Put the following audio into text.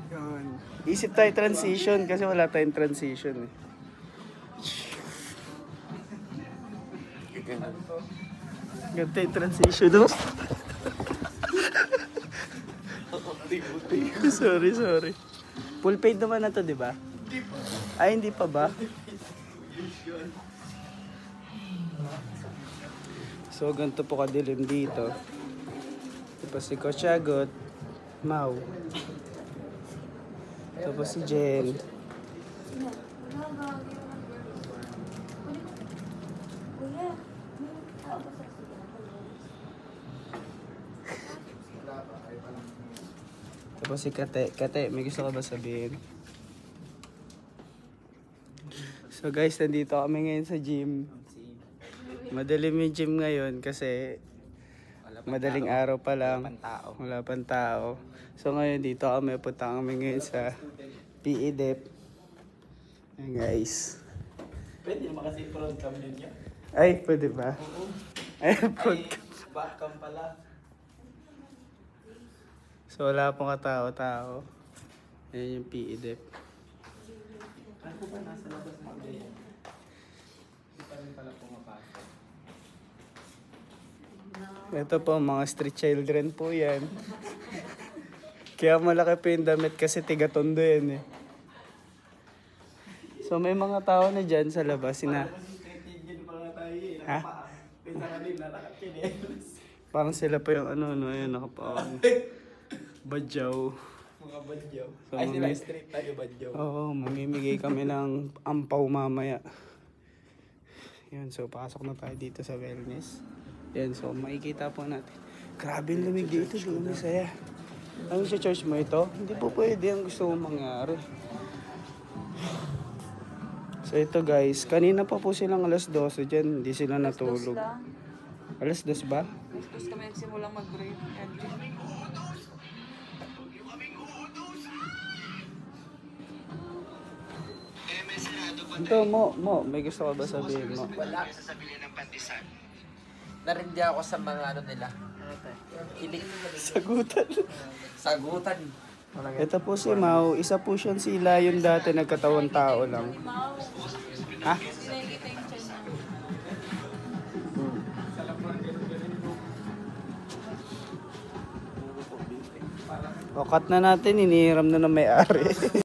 Yun. Isip tayo transition kasi wala tayong transition eh. Ganito yung transition, no? Sorry. Full paid naman na to, di ba? Ay, hindi pa ba? So, ganito po kadilim dito. Tapos si Kochagot, Mau. Tapos si Jen. Tapos si Kate. Kate, may gusto ka ba sabihin? So guys, nandito kami ngayon sa gym. Madilim yung gym ngayon kasi madaling araw pa lang. Wala pang tao. So ngayon dito kami, punta kami ngayon sa PE Dep. Ayan guys. Pwede naman kasi front cam yun niya. Ay, pwede ba? Ay, front cam. Back cam pala. So wala pong katao-tao. Ayan yung PE Dep. Ano po ba nasa labas ng day? Hindi pa rin pala pumapasok. Ito po, mga street children po yan. Kaya malaki po yung damit kasi tiga-tondo yan eh. So may mga tao na dyan sa labas. Ha? Parang sila pa yung ayun, nakapaan. Badyaw. Mga badyaw. So, ay, sila street tayo badyaw. Oo, mamimigay kami ng ampaw mamaya. Yun, so pasok na tayo dito sa wellness. Yan, so makikita po natin. Grabe yung lamig dito, doon saya. Ano sa church mo ito? Hindi po pwede ang gusto mong mangyari. So ito guys, kanina pa po silang alas 12 dyan, hindi sila natulog. Alas 2 ba? Alas 2 kami nagsimulang mag-break. Ito mo, may gusto ka ba sabihin mo? Wala. Narindi ako sa mga ano nila. Kilik. Sagutan. Ito po si Mau, isa po siyang sila yung dati nagkatawang tao lang. Ha? O, cut na natin, inihiram na ng may-ari.